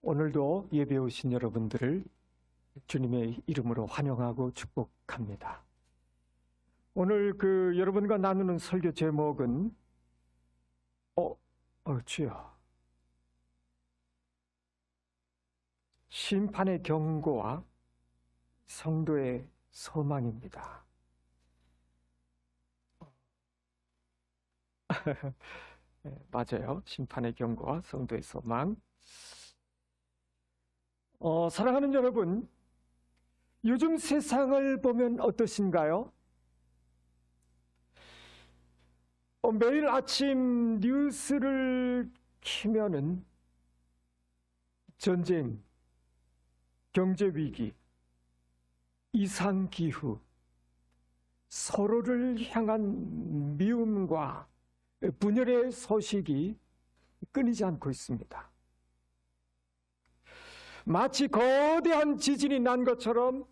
오늘도 예배 오신 여러분들을 주님의 이름으로 환영하고 축복합니다. 오늘 여러분과 나누는 설교 제목은 주여, 심판의 경고와 성도의 소망입니다. 네, 맞아요. 심판의 경고와 성도의 소망. 사랑하는 여러분, 요즘 세상을 보면 어떠신가요? 매일 아침 뉴스를 키면은 전쟁, 경제위기, 이상기후, 서로를 향한 미움과 분열의 소식이 끊이지 않고 있습니다. 마치 거대한 지진이 난 것처럼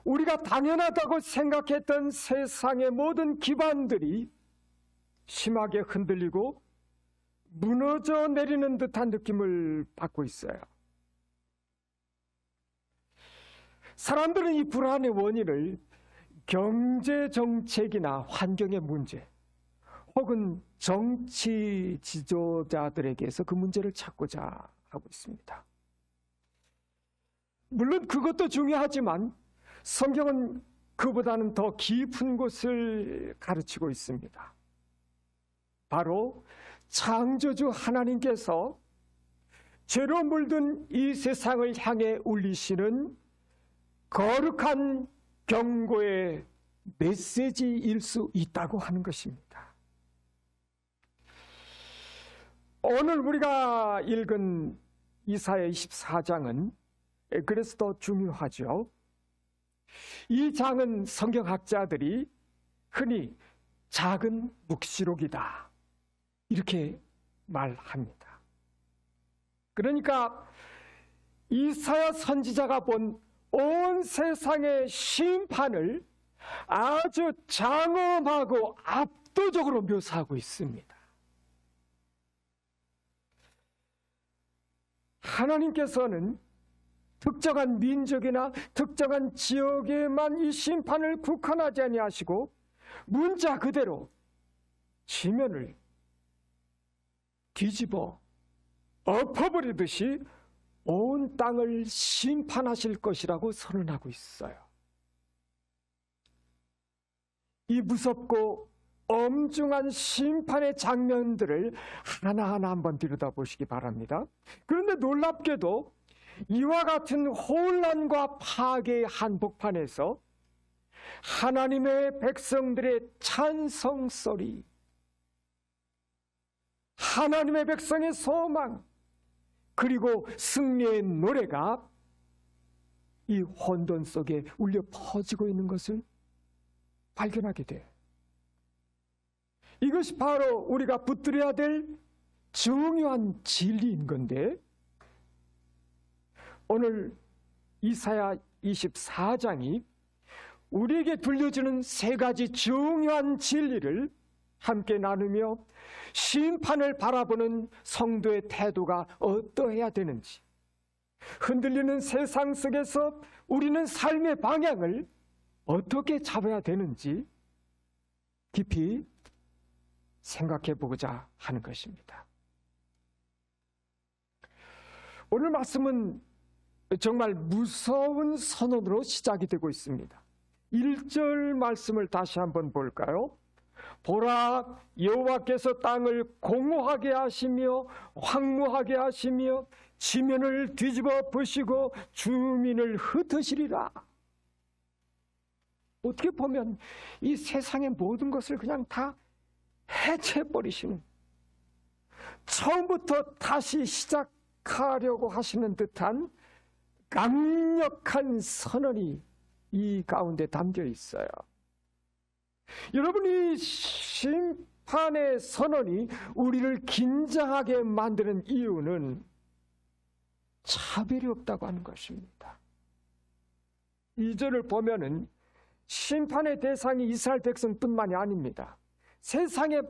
우리가 당연하다고 생각했던 세상의 모든 기반들이 심하게 흔들리고 무너져 내리는 듯한 느낌을 받고 있어요. 사람들은 이 불안의 원인을 경제 정책이나 환경의 문제 혹은 정치 지도자들에게서 그 문제를 찾고자 하고 있습니다. 물론 그것도 중요하지만 성경은 그보다는 더 깊은 곳을 가르치고 있습니다. 바로 창조주 하나님께서 죄로 물든 이 세상을 향해 울리시는 거룩한 경고의 메시지일 수 있다고 하는 것입니다. 오늘 우리가 읽은 이사야 24장은 그래서 더 중요하죠. 이 장은 성경학자들이 흔히 작은 묵시록이다 이렇게 말합니다. 그러니까 이사야 선지자가 본 온 세상의 심판을 아주 장엄하고 압도적으로 묘사하고 있습니다. 하나님께서는 특정한 민족이나 특정한 지역에만 이 심판을 국한하지 아니하시고 문자 그대로 지면을 뒤집어 엎어버리듯이 온 땅을 심판하실 것이라고 선언하고 있어요. 이 무섭고 엄중한 심판의 장면들을 하나하나 한번 들여다보시기 바랍니다. 그런데 놀랍게도 이와 같은 혼란과 파괴의 한복판에서 하나님의 백성들의 찬송 소리, 하나님의 백성의 소망, 그리고 승리의 노래가 이 혼돈 속에 울려 퍼지고 있는 것을 발견하게 돼요. 이것이 바로 우리가 붙들어야 될 중요한 진리인 건데, 오늘 이사야 24장이 우리에게 들려주는 세 가지 중요한 진리를 함께 나누며 심판을 바라보는 성도의 태도가 어떠해야 되는지, 흔들리는 세상 속에서 우리는 삶의 방향을 어떻게 잡아야 되는지 깊이 생각해 보고자 하는 것입니다. 오늘 말씀은 정말 무서운 선언으로 시작이 되고 있습니다. 1절 말씀을 다시 한번 볼까요? 보라, 여호와께서 땅을 공허하게 하시며 황무하게 하시며 지면을 뒤집어 부시고 주민을 흩으시리라. 어떻게 보면 이 세상의 모든 것을 그냥 다 해체해버리시는, 처음부터 다시 시작하려고 하시는 듯한 강력한 선언이 이 가운데 담겨 있어요. 여러분, 이 심판의 선언이 우리를 긴장하게 만드는 이유는 차별이 없다고 하는 것입니다. 2절을 보면은 심판의 대상이 이스라엘 백성뿐만이 아닙니다. 세상의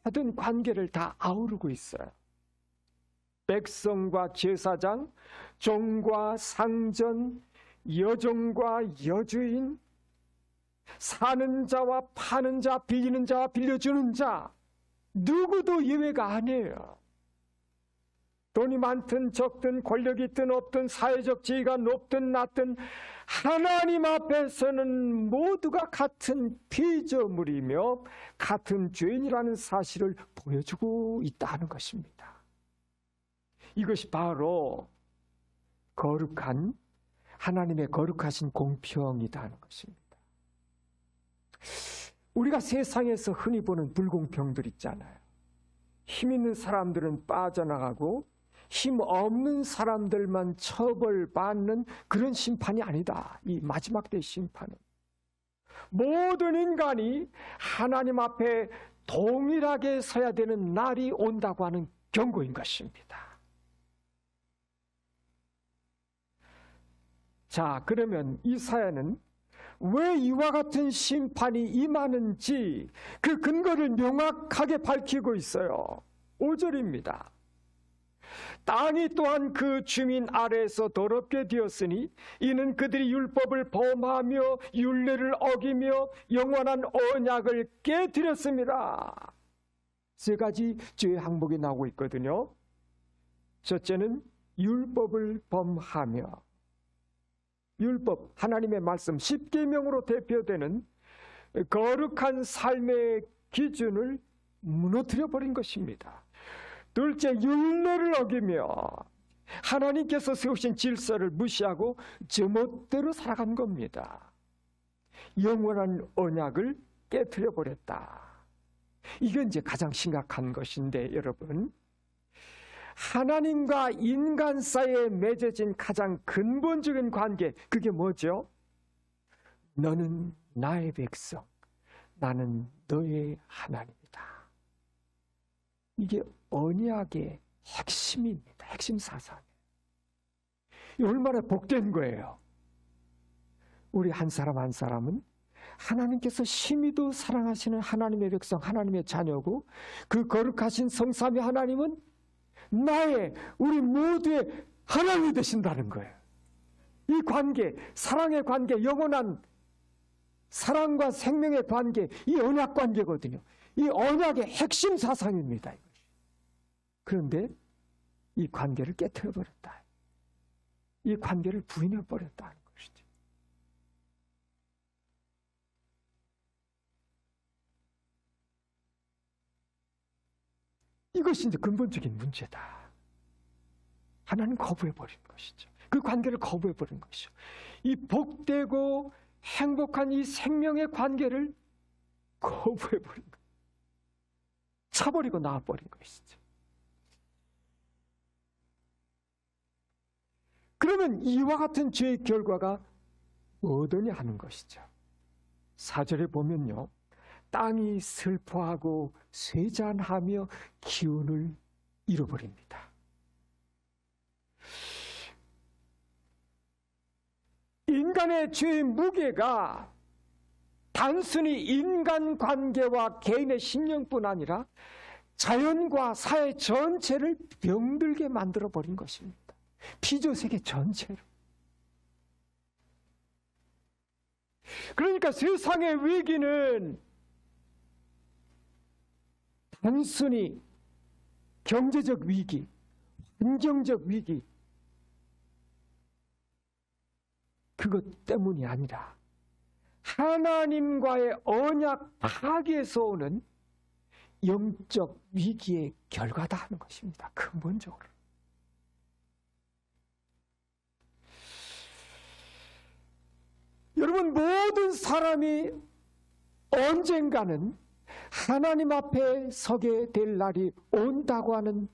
모든 관계를 다 아우르고 있어요. 백성과 제사장, 종과 상전, 여종과 여주인, 사는 자와 파는 자, 빌리는 자와 빌려주는 자, 누구도 예외가 아니에요. 돈이 많든 적든 권력이 있든 없든 사회적 지위가 높든 낮든 하나님 앞에서는 모두가 같은 피조물이며 같은 죄인이라는 사실을 보여주고 있다는 것입니다. 이것이 바로 거룩한 하나님의 거룩하신 공평이라는 것입니다. 우리가 세상에서 흔히 보는 불공평들 있잖아요. 힘 있는 사람들은 빠져나가고 힘 없는 사람들만 처벌받는 그런 심판이 아니다. 이 마지막 때 심판은 모든 인간이 하나님 앞에 동일하게 서야 되는 날이 온다고 하는 경고인 것입니다. 자, 그러면 이 사연은 왜 이와 같은 심판이 임하는지 그 근거를 명확하게 밝히고 있어요. 5절입니다. 땅이 또한 그 주민 아래에서 더럽게 되었으니 이는 그들이 율법을 범하며 율례를 어기며 영원한 언약을 깨뜨렸습니다. 세 가지 죄의 항목이 나오고 있거든요. 첫째는 율법을 범하며, 율법, 하나님의 말씀, 십계명으로 대표되는 거룩한 삶의 기준을 무너뜨려 버린 것입니다. 둘째, 율례를 어기며 하나님께서 세우신 질서를 무시하고 제멋대로 살아간 겁니다. 영원한 언약을 깨뜨려 버렸다. 이게 이제 가장 심각한 것인데, 여러분, 하나님과 인간 사이에 맺어진 가장 근본적인 관계, 그게 뭐죠? 너는 나의 백성, 나는 너의 하나님이다. 이게 언약의 핵심입니다. 핵심 사상이에요. 이 얼마나 복된 거예요. 우리 한 사람 한 사람은 하나님께서 심히도 사랑하시는 하나님의 백성, 하나님의 자녀고, 그 거룩하신 성삼위 하나님은 우리 모두의 하나님이 되신다는 거예요. 이 관계, 사랑의 관계, 영원한 사랑과 생명의 관계, 이 언약 관계거든요. 이 언약의 핵심 사상입니다. 그런데 이 관계를 깨트려버렸다. 이 관계를 부인해버렸다는 것이죠. 이것이 이제 근본적인 문제다. 하나님 거부해버린 것이죠. 그 관계를 거부해버린 것이죠. 이 복되고 행복한 이 생명의 관계를 거부해버린 것, 차버리고 나와버린 것이죠. 그러면 이와 같은 죄의 결과가 뭐더냐 하는 것이죠. 4절에 보면요, 땅이 슬퍼하고 쇠잔하며 기운을 잃어버립니다. 인간의 죄의 무게가 단순히 인간관계와 개인의 심령뿐 아니라 자연과 사회 전체를 병들게 만들어버린 것입니다. 피조세계 전체로. 그러니까 세상의 위기는 단순히 경제적 위기, 환경적 위기, 그것 때문이 아니라 하나님과의 언약 파괴에서 오는 영적 위기의 결과다 하는 것입니다. 근본적으로. 여러분, 모든 사람이 언젠가는 하나님 앞에 서게 될 날이 온다고 하는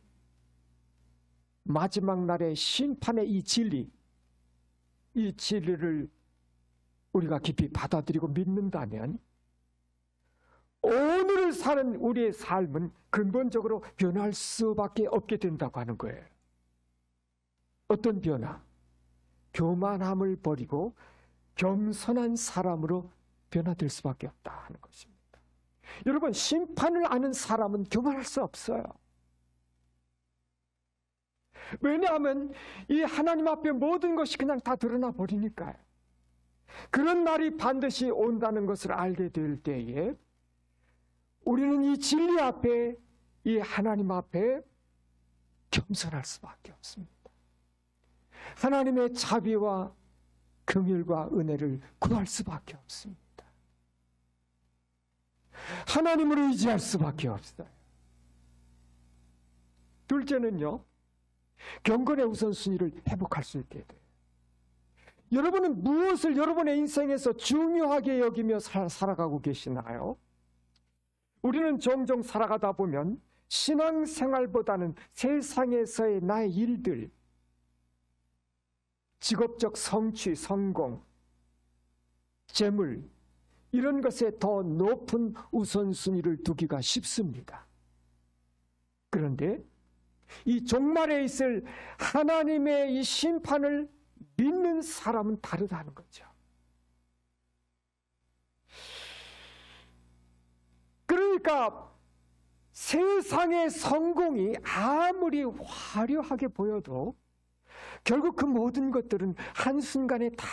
마지막 날의 심판의 이 진리, 이 진리를 우리가 깊이 받아들이고 믿는다면 오늘을 사는 우리의 삶은 근본적으로 변할 수밖에 없게 된다고 하는 거예요. 어떤 변화? 교만함을 버리고 겸손한 사람으로 변화될 수밖에 없다 하는 것입니다. 여러분, 심판을 아는 사람은 교만할 수 없어요. 왜냐하면 이 하나님 앞에 모든 것이 그냥 다 드러나 버리니까요. 그런 날이 반드시 온다는 것을 알게 될 때에 우리는 이 진리 앞에, 이 하나님 앞에 겸손할 수밖에 없습니다. 하나님의 자비와 긍휼과 은혜를 구할 수밖에 없습니다. 하나님을 의지할 수밖에 없어요. 둘째는요, 경건의 우선순위를 회복할 수 있게 돼요. 여러분은 무엇을 여러분의 인생에서 중요하게 여기며 살아가고 계시나요? 우리는 종종 살아가다 보면 신앙생활보다는 세상에서의 나의 일들, 직업적 성취, 성공, 재물, 이런 것에 더 높은 우선순위를 두기가 쉽습니다. 그런데 이 종말에 있을 하나님의 이 심판을 믿는 사람은 다르다는 거죠. 그러니까 세상의 성공이 아무리 화려하게 보여도 결국 그 모든 것들은 한순간에 다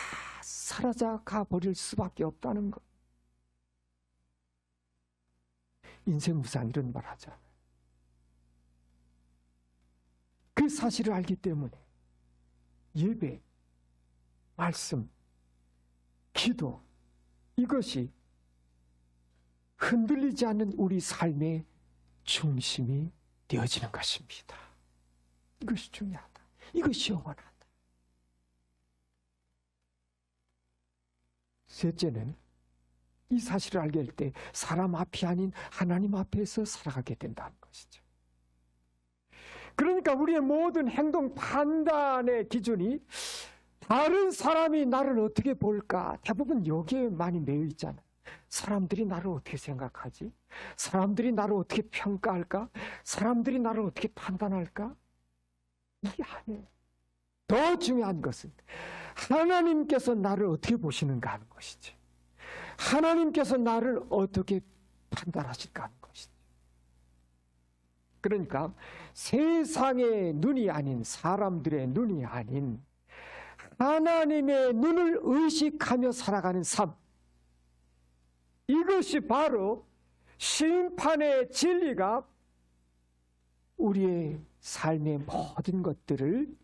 사라져가 버릴 수밖에 없다는 것. 인생무상 이런 말 하잖아요. 그 사실을 알기 때문에 예배, 말씀, 기도, 이것이 흔들리지 않는 우리 삶의 중심이 되어지는 것입니다. 이것이 중요하다. 이것이 영원하다. 셋째는 이 사실을 알게 될 때 사람 앞이 아닌 하나님 앞에서 살아가게 된다는 것이죠. 그러니까 우리의 모든 행동 판단의 기준이 다른 사람이 나를 어떻게 볼까? 대부분 여기에 많이 매여 있잖아요. 사람들이 나를 어떻게 생각하지? 사람들이 나를 어떻게 평가할까? 사람들이 나를 어떻게 판단할까? 이게 아니에요. 더 중요한 것은 하나님께서 나를 어떻게 보시는가 하는 것이지. 하나님께서 나를 어떻게 판단하실까 하는 것이지. 그러니까 세상의 눈이 아닌, 사람들의 눈이 아닌 하나님의 눈을 의식하며 살아가는 삶, 이것이 바로 심판의 진리가 우리의 삶의 모든 것들을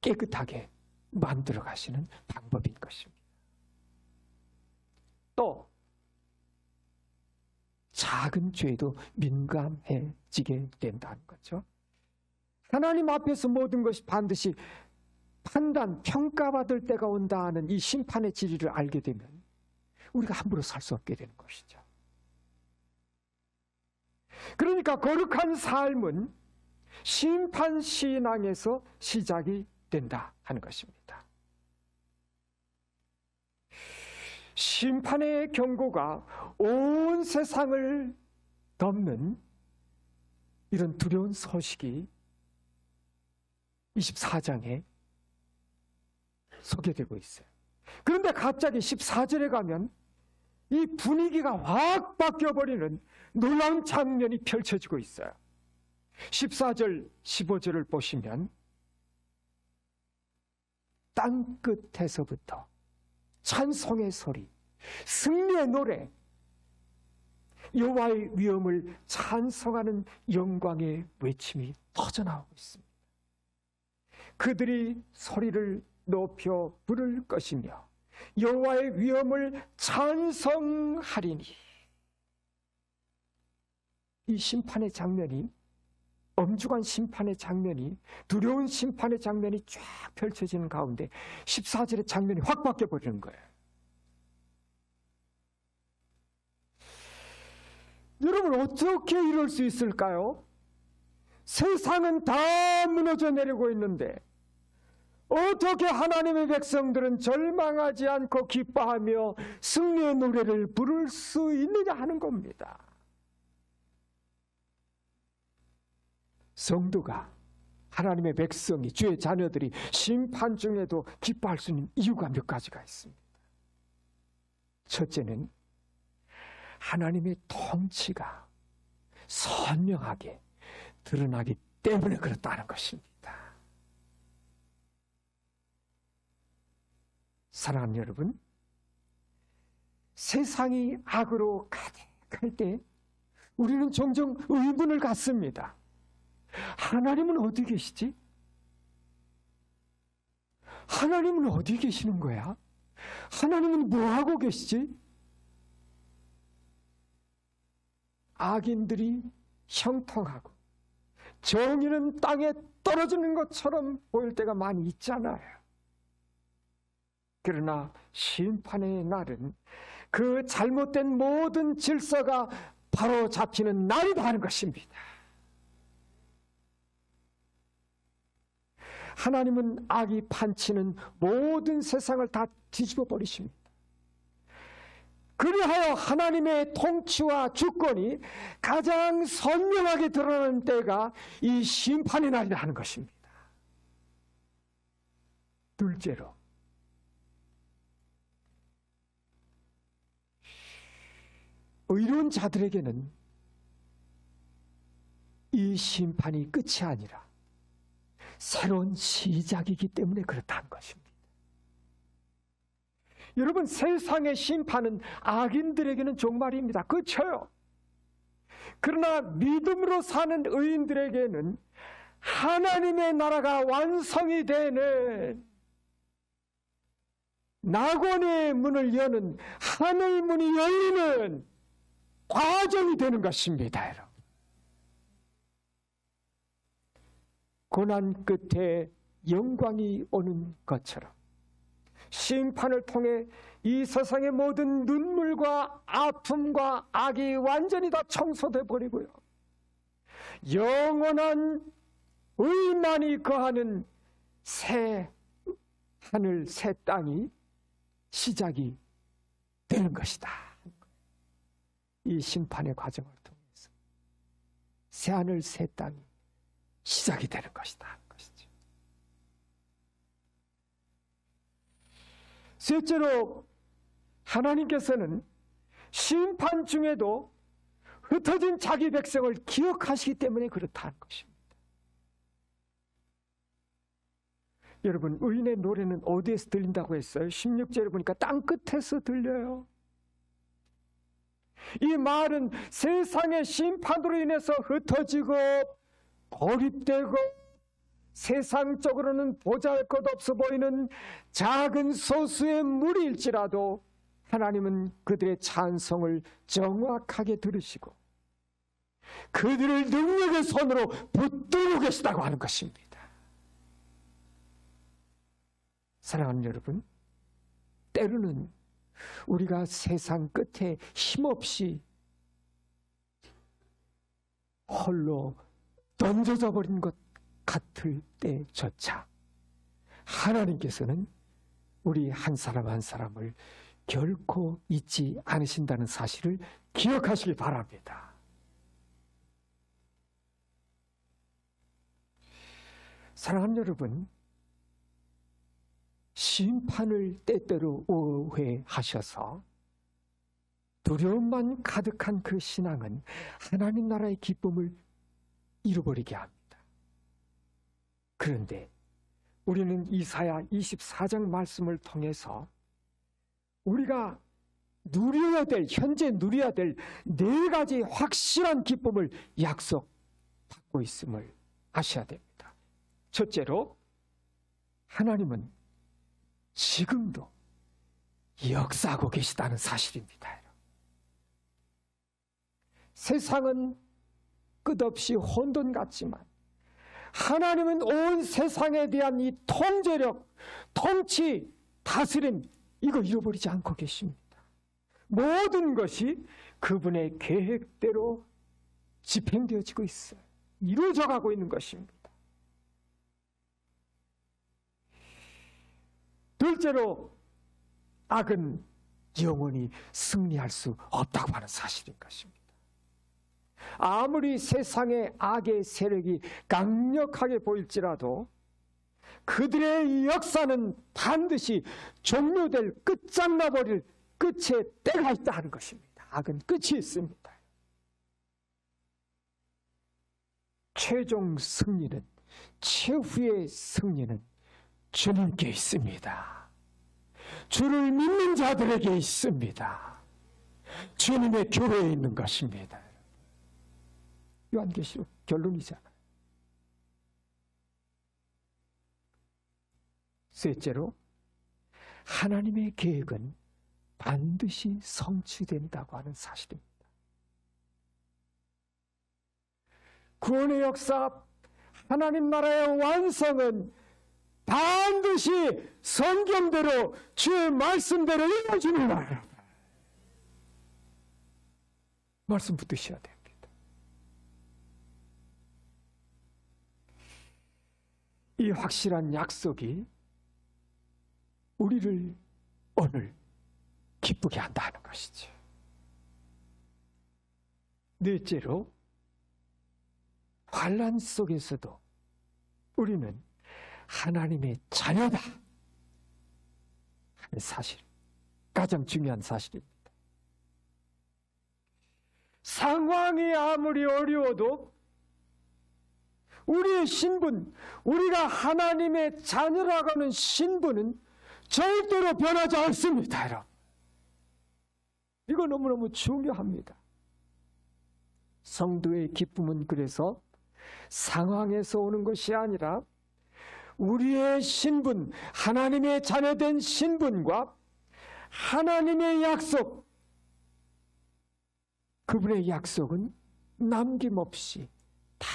깨끗하게 만들어 가시는 방법인 것입니다. 또 작은 죄도 민감해지게 된다는 거죠. 하나님 앞에서 모든 것이 반드시 판단, 평가받을 때가 온다는 이 심판의 진리를 알게 되면 우리가 함부로 살 수 없게 되는 것이죠. 그러니까 거룩한 삶은 심판 신앙에서 시작이 된다 하는 것입니다. 심판의 경고가 온 세상을 덮는 이런 두려운 소식이 24장에 소개되고 있어요. 그런데 갑자기 14절에 가면 이 분위기가 확 바뀌어버리는 놀라운 장면이 펼쳐지고 있어요. 14절, 15절을 보시면 땅끝에서부터 찬송의 소리, 승리의 노래, 여호와의 위엄을 찬송하는 영광의 외침이 터져나오고 있습니다. 그들이 소리를 높여 부를 것이며 여호와의 위엄을 찬송하리니. 이 심판의 장면이, 엄중한 심판의 장면이, 두려운 심판의 장면이 쫙 펼쳐지는 가운데 14절의 장면이 확 바뀌어버리는 거예요. 여러분, 어떻게 이럴 수 있을까요? 세상은 다 무너져 내리고 있는데 어떻게 하나님의 백성들은 절망하지 않고 기뻐하며 승리의 노래를 부를 수 있느냐 하는 겁니다. 성도가, 하나님의 백성이, 주의 자녀들이 심판 중에도 기뻐할 수 있는 이유가 몇 가지가 있습니다. 첫째는 하나님의 통치가 선명하게 드러나기 때문에 그렇다는 것입니다. 사랑하는 여러분, 세상이 악으로 가득할 때 우리는 종종 의문을 갖습니다. 하나님은 어디 계시지? 하나님은 어디 계시는 거야? 하나님은 뭐 하고 계시지? 악인들이 형통하고 정의는 땅에 떨어지는 것처럼 보일 때가 많이 있잖아요. 그러나 심판의 날은 그 잘못된 모든 질서가 바로 잡히는 날이다 하는 것입니다. 하나님은 악이 판치는 모든 세상을 다 뒤집어 버리십니다. 그리하여 하나님의 통치와 주권이 가장 선명하게 드러나는 때가 이 심판의 날이라 하는 것입니다. 둘째로, 의로운 자들에게는 이 심판이 끝이 아니라 새로운 시작이기 때문에 그렇다는 것입니다. 여러분, 세상의 심판은 악인들에게는 종말입니다. 그렇죠? 그러나 믿음으로 사는 의인들에게는 하나님의 나라가 완성이 되는 낙원의 문을 여는 하늘 문이 열리는 과정이 되는 것입니다. 여러분, 고난 끝에 영광이 오는 것처럼 심판을 통해 이 세상의 모든 눈물과 아픔과 악이 완전히 다 청소돼 버리고요, 영원한 의만이 거하는 새 하늘 새 땅이 시작이 되는 것이다. 이 심판의 과정을 통해서 새 하늘 새 땅이 시작이 되는 것이다. 셋째로, 하나님께서는 심판 중에도 흩어진 자기 백성을 기억하시기 때문에 그렇다는 것입니다. 여러분, 의인의 노래는 어디에서 들린다고 했어요? 16절에 보니까 땅 끝에서 들려요. 이 말은 세상의 심판으로 인해서 흩어지고 고립되고 세상적으로는 보잘것없어 보이는 작은 소수의 무리일지라도 하나님은 그들의 찬송을 정확하게 들으시고 그들을 능력의 손으로 붙들고 계시다고 하는 것입니다. 사랑하는 여러분, 때로는 우리가 세상 끝에 힘없이 홀로 던져져 버린 것 같을 때조차 하나님께서는 우리 한 사람 한 사람을 결코 잊지 않으신다는 사실을 기억하시기 바랍니다. 사랑하는 여러분, 심판을 때때로 오해하셔서 두려움만 가득한 그 신앙은 하나님 나라의 기쁨을 잃어버리게 합니다. 그런데 우리는 이사야 24장 말씀을 통해서 우리가 누려야 될, 현재 누려야 될 네 가지 확실한 기쁨을 약속받고 있음을 아셔야 됩니다. 첫째로, 하나님은 지금도 역사하고 계시다는 사실입니다. 세상은 끝없이 혼돈 같지만 하나님은 온 세상에 대한 이 통제력, 통치, 다스림, 이거 잃어버리지 않고 계십니다. 모든 것이 그분의 계획대로 집행되어지고 있어요. 이루어져 가고 있는 것입니다. 둘째로, 악은 영원히 승리할 수 없다고 하는 사실인 것입니다. 아무리 세상의 악의 세력이 강력하게 보일지라도 그들의 역사는 반드시 종료될, 끝장나버릴 끝에 때가 있다 하는 것입니다. 악은 끝이 있습니다. 최종 승리는, 최후의 승리는 주님께 있습니다. 주를 믿는 자들에게 있습니다. 주님의 교회에 있는 것입니다. 요한계시록 결론이잖아요. 셋째로, 하나님의 계획은 반드시 성취된다고 하는 사실입니다. 구원의 역사, 하나님 나라의 완성은 반드시 성경대로, 주의 말씀대로 이루어집니다. 말씀 붙드셔야 됩니다. 이 확실한 약속이 우리를 오늘 기쁘게 한다는 것이죠. 넷째로, 환난 속에서도 우리는 하나님의 자녀다 하는 사실, 가장 중요한 사실입니다. 상황이 아무리 어려워도 우리의 신분, 우리가 하나님의 자녀라고 하는 신분은 절대로 변하지 않습니다, 여러분. 이거 너무너무 중요합니다. 성도의 기쁨은 그래서 상황에서 오는 것이 아니라 우리의 신분, 하나님의 자녀된 신분과 하나님의 약속, 그분의 약속은 남김없이 다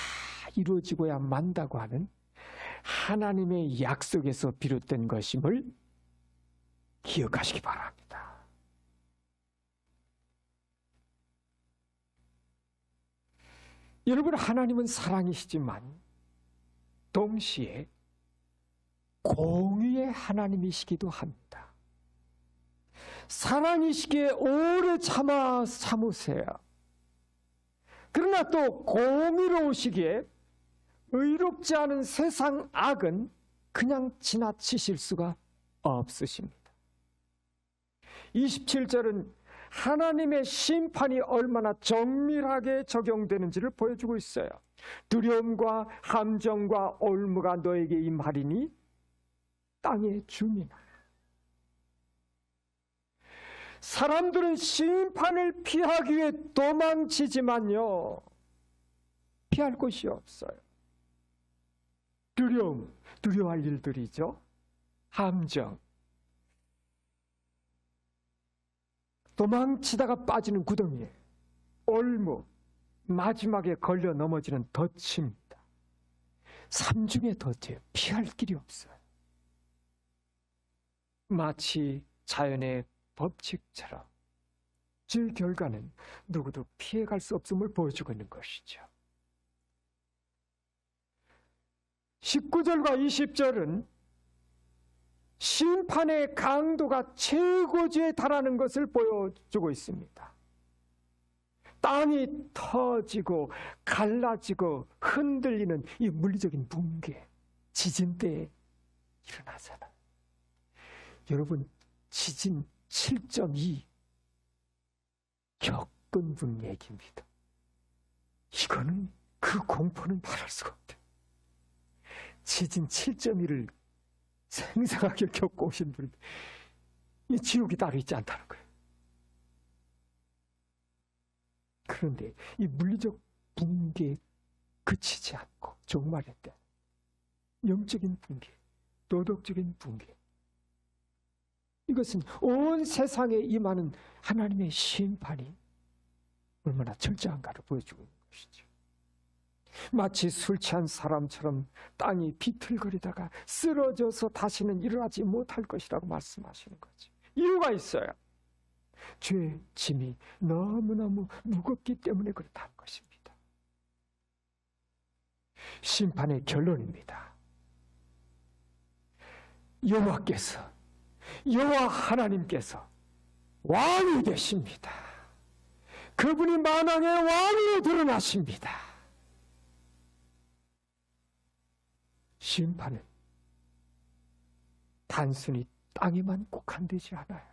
이루어지고야 만다고 하는 하나님의 약속에서 비롯된 것임을 기억하시기 바랍니다. 여러분, 하나님은 사랑이시지만 동시에 공의의 하나님이시기도 합니다. 사랑이시기에 오래 참으세요. 그러나 또 공의로우시기에 의롭지 않은 세상 악은 그냥 지나치실 수가 없으십니다. 27절은 하나님의 심판이 얼마나 정밀하게 적용되는지를 보여주고 있어요. 두려움과 함정과 올무가 너에게 임하리니 땅의 주민아. 사람들은 심판을 피하기 위해 도망치지만요, 피할 곳이 없어요. 두려움, 두려워할 일들이죠. 함정, 도망치다가 빠지는 구덩이에, 올무, 마지막에 걸려 넘어지는 덫입니다. 삼중의 덫이에요. 피할 길이 없어요. 마치 자연의 법칙처럼 그 결과는 누구도 피해갈 수 없음을 보여주고 있는 것이죠. 19절과 20절은 심판의 강도가 최고지에 달하는 것을 보여주고 있습니다. 땅이 터지고 갈라지고 흔들리는 이 물리적인 붕괴, 지진 때에 일어나잖아요. 여러분, 지진 7.2 겪은 분 얘기입니다. 이거는, 그 공포는 말할 수가 없대요. 지진 7.1을 생생하게 겪고 오신 분인데 이 지옥이 따로 있지 않다는 거예요. 그런데 이 물리적 붕괴에 그치지 않고 종말의 때 영적인 붕괴, 도덕적인 붕괴, 이것은 온 세상에 임하는 하나님의 심판이 얼마나 철저한가를 보여주고 있는 것이죠. 마치 술 취한 사람처럼 땅이 비틀거리다가 쓰러져서 다시는 일어나지 못할 것이라고 말씀하시는 거죠. 이유가 있어요. 죄의 짐이 너무너무 무겁기 때문에 그렇다는 것입니다. 심판의 결론입니다. 여호와 하나님께서 왕이 되십니다. 그분이 만왕의 왕으로 드러나십니다. 심판은 단순히 땅에만 국한되지 않아요.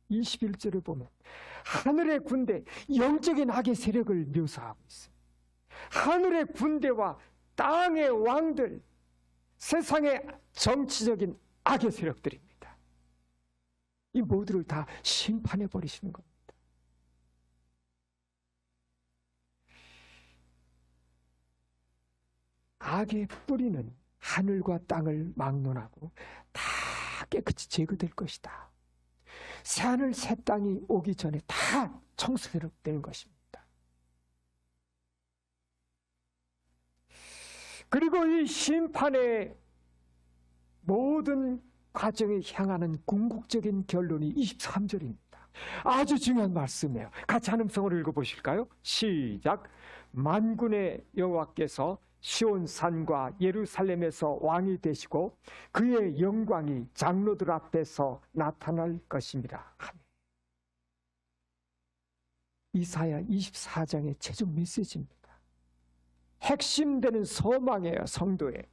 21절을 보면 하늘의 군대, 영적인 악의 세력을 묘사하고 있습니다. 하늘의 군대와 땅의 왕들, 세상의 정치적인 악의 세력들입니다. 이 모두를 다 심판해 버리시는 겁니다. 악의 뿌리는 하늘과 땅을 막론하고 다 깨끗이 제거될 것이다. 새하늘 새 땅이 오기 전에 다 청소되는 것입니다. 그리고 이 심판의 모든 과정에 향하는 궁극적인 결론이 23절입니다. 아주 중요한 말씀이에요. 같이 한 음성으로 읽어보실까요? 시작. 만군의 여호와께서 시온산과 예루살렘에서 왕이 되시고 그의 영광이 장로들 앞에서 나타날 것입니다. 아멘. 이사야 24장의 최종 메시지입니다. 핵심되는 소망이에요. 성도의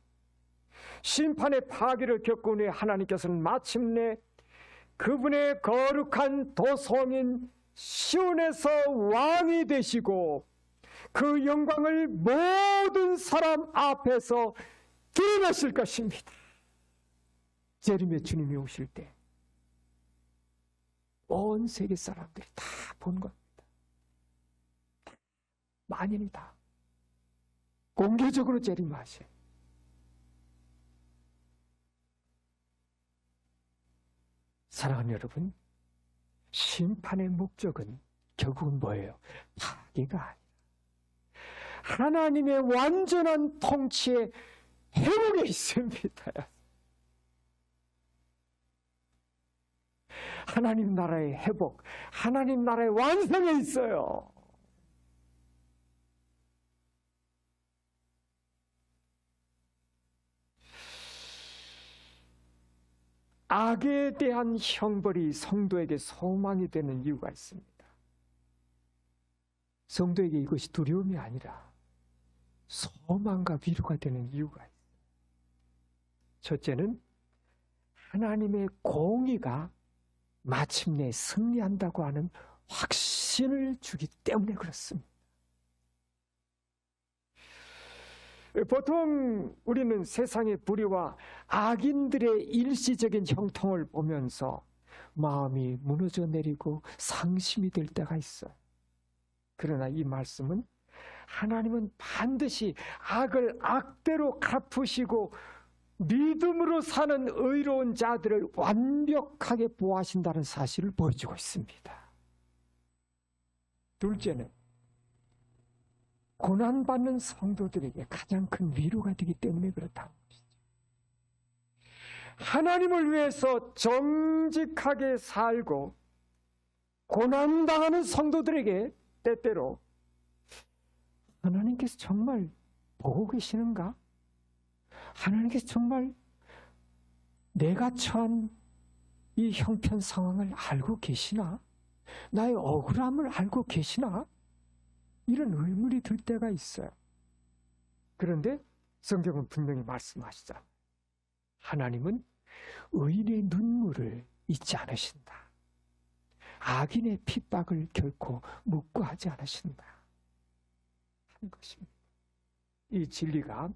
심판의 파괴를 겪은 후에 하나님께서는 마침내 그분의 거룩한 도성인 시온에서 왕이 되시고 그 영광을 모든 사람 앞에서 드러내실 것입니다. 재림의 주님이 오실 때 온 세계 사람들이 다 본 겁니다. 만인이 다 공개적으로 재림하셔요. 사랑하는 여러분, 심판의 목적은 결국은 뭐예요? 파괴가 아니라 하나님의 완전한 통치의 회복에 있습니다. 하나님 나라의 회복, 하나님 나라의 완성에 있어요. 악에 대한 형벌이 성도에게 소망이 되는 이유가 있습니다. 성도에게 이것이 두려움이 아니라 소망과 위로가 되는 이유가 있어요. 첫째는 하나님의 공의가 마침내 승리한다고 하는 확신을 주기 때문에 그렇습니다. 보통 우리는 세상의 불의와 악인들의 일시적인 형통을 보면서 마음이 무너져 내리고 상심이 될 때가 있어요. 그러나 이 말씀은 하나님은 반드시 악을 악대로 갚으시고 믿음으로 사는 의로운 자들을 완벽하게 보호하신다는 사실을 보여주고 있습니다. 둘째는 고난받는 성도들에게 가장 큰 위로가 되기 때문에 그렇다는 것이죠. 하나님을 위해서 정직하게 살고 고난당하는 성도들에게 때때로 하나님께서 정말 보고 계시는가? 하나님께서 정말 내가 처한 이 형편 상황을 알고 계시나? 나의 억울함을 알고 계시나? 이런 의문이 들 때가 있어요. 그런데 성경은 분명히 말씀하시잖아요. 하나님은 의인의 눈물을 잊지 않으신다. 악인의 핍박을 결코 묵고하지 않으신다 하는 것입니다. 이 진리가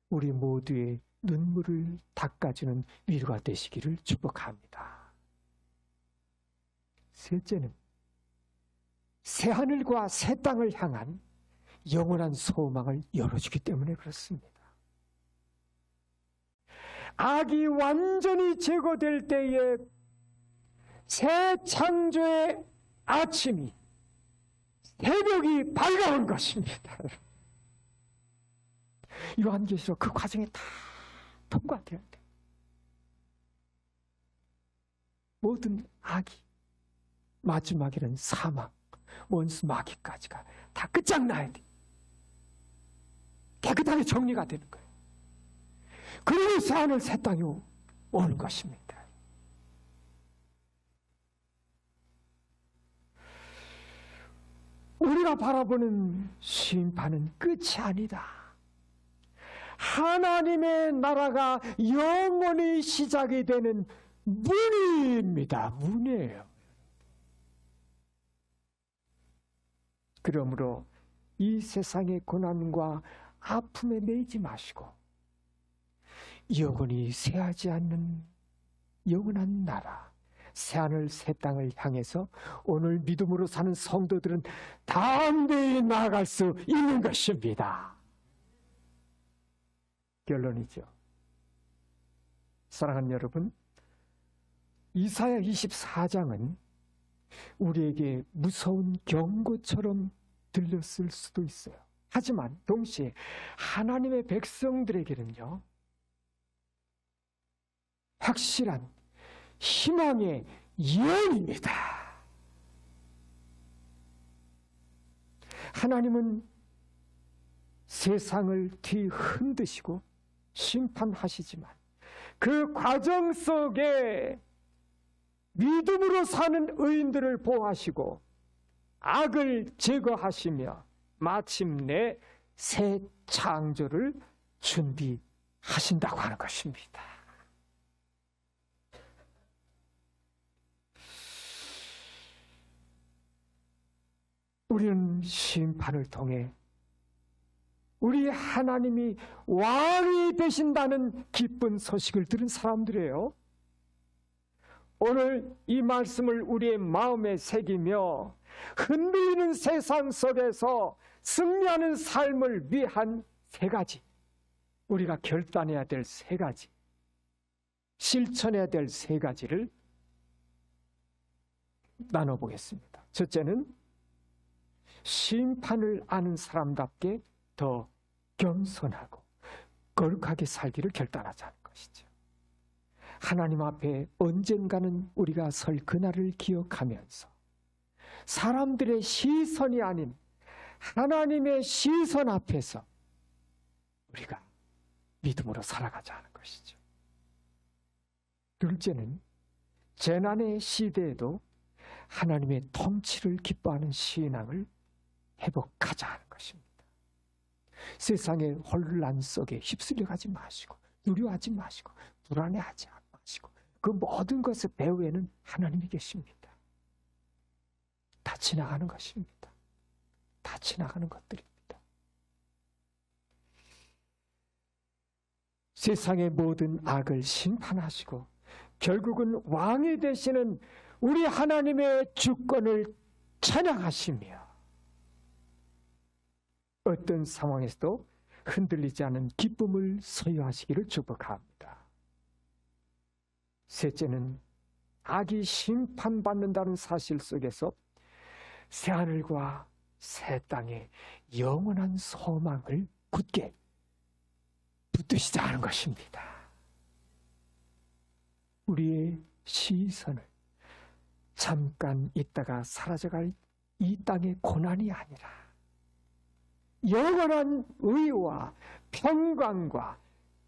우리 모두의 눈물을 닦아주는 위로가 되시기를 축복합니다. 셋째는 새하늘과 새 땅을 향한 영원한 소망을 열어주기 때문에 그렇습니다. 악이 완전히 제거될 때에 새 창조의 아침이 새벽이 밝아온 것입니다. 요한계시록 그 과정에 다 통과돼야 돼요. 모든 악이 마지막에는 사망, 원수 마귀까지가 다 끝장나야 돼. 깨끗하게 정리가 되는 거예요. 그리고 새하늘 새 땅이 오는 것입니다. 우리가 바라보는 심판은 끝이 아니다. 하나님의 나라가 영원히 시작이 되는 문입니다. 문이에요. 그러므로 이 세상의 고난과 아픔에 매이지 마시고 영원히 쇠하지 않는 영원한 나라, 새하늘 새 땅을 향해서 오늘 믿음으로 사는 성도들은 담대히 나아갈 수 있는 것입니다. 결론이죠. 사랑하는 여러분, 이사야 24장은 우리에게 무서운 경고처럼 들렸을 수도 있어요. 하지만 동시에 하나님의 백성들에게는요, 확실한 희망의 예언입니다. 하나님은 세상을 뒤흔드시고 심판하시지만 그 과정 속에 믿음으로 사는 의인들을 보호하시고 악을 제거하시며 마침내 새 창조를 준비하신다고 하는 것입니다. 우리는 심판을 통해 우리 하나님이 왕이 되신다는 기쁜 소식을 들은 사람들이에요. 오늘 이 말씀을 우리의 마음에 새기며 흔들리는 세상 속에서 승리하는 삶을 위한 세 가지, 우리가 결단해야 될 세 가지, 실천해야 될 세 가지를 나눠보겠습니다. 첫째는 심판을 아는 사람답게 더 겸손하고 거룩하게 살기를 결단하자는 것이죠. 하나님 앞에 언젠가는 우리가 설 그날을 기억하면서 사람들의 시선이 아닌 하나님의 시선 앞에서 우리가 믿음으로 살아가자는 것이죠. 둘째는 재난의 시대에도 하나님의 통치를 기뻐하는 신앙을 회복하자는 것입니다. 세상의 혼란 속에 휩쓸려 가지 마시고 두려워하지 마시고 불안해하지 마시고 그 모든 것의 배후에는 하나님이 계십니다. 다 지나가는 것입니다. 다 지나가는 것들입니다. 세상의 모든 악을 심판하시고 결국은 왕이 되시는 우리 하나님의 주권을 찬양하시며 어떤 상황에서도 흔들리지 않은 기쁨을 소유하시기를 축복합니다. 셋째는 악이 심판받는다는 사실 속에서 새하늘과 새 땅에 영원한 소망을 굳게 붙드시자 하는 것입니다. 우리의 시선을 잠깐 있다가 사라져갈 이 땅의 고난이 아니라 영원한 의와 평강과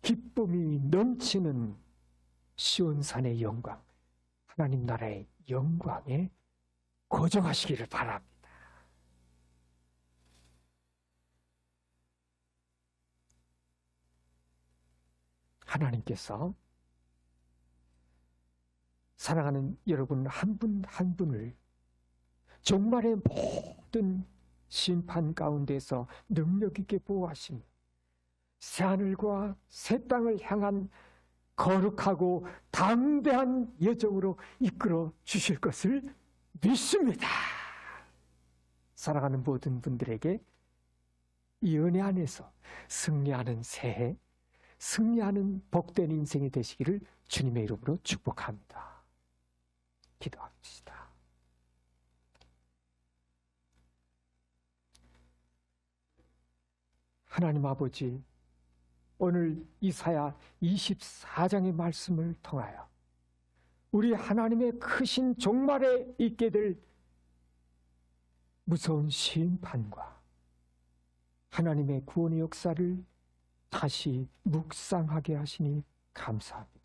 기쁨이 넘치는 시온산의 영광, 하나님 나라의 영광에 고정하시기를 바랍니다. 하나님께서 사랑하는 여러분 한 분 한 분을 종말의 모든 심판 가운데서 능력 있게 보호하시며 새하늘과 새 땅을 향한 거룩하고 담대한 여정으로 이끌어 주실 것을 믿습니다. 사랑하는 모든 분들에게 이 은혜 안에서 승리하는 새해, 승리하는 복된 인생이 되시기를 주님의 이름으로 축복합니다. 기도합시다. 하나님 아버지, 오늘 이사야 24장의 말씀을 통하여 우리 하나님의 크신 종말에 있게 될 무서운 심판과 하나님의 구원의 역사를 다시 묵상하게 하시니 감사합니다.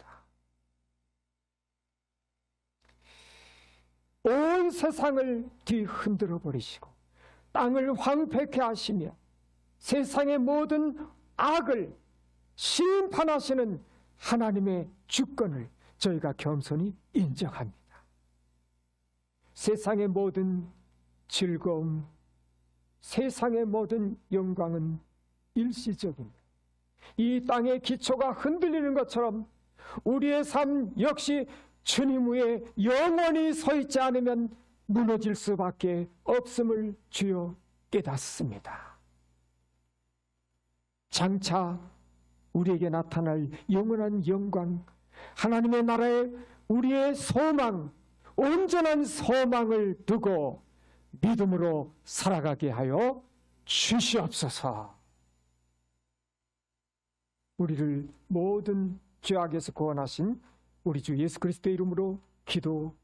온 세상을 뒤흔들어 버리시고 땅을 황폐케 하시며 세상의 모든 악을 심판하시는 하나님의 주권을 저희가 겸손히 인정합니다. 세상의 모든 즐거움, 세상의 모든 영광은 일시적입니다. 이 땅의 기초가 흔들리는 것처럼 우리의 삶 역시 주님 위에 영원히 서 있지 않으면 무너질 수밖에 없음을 주여 깨닫습니다. 장차 우리에게 나타날 영원한 영광, 하나님의 나라에 우리의 소망, 온전한 소망을 두고 믿음으로 살아가게 하여 주시옵소서. 우리를 모든 죄악에서 구원하신 우리 주 예수 그리스도의 이름으로 기도합니다.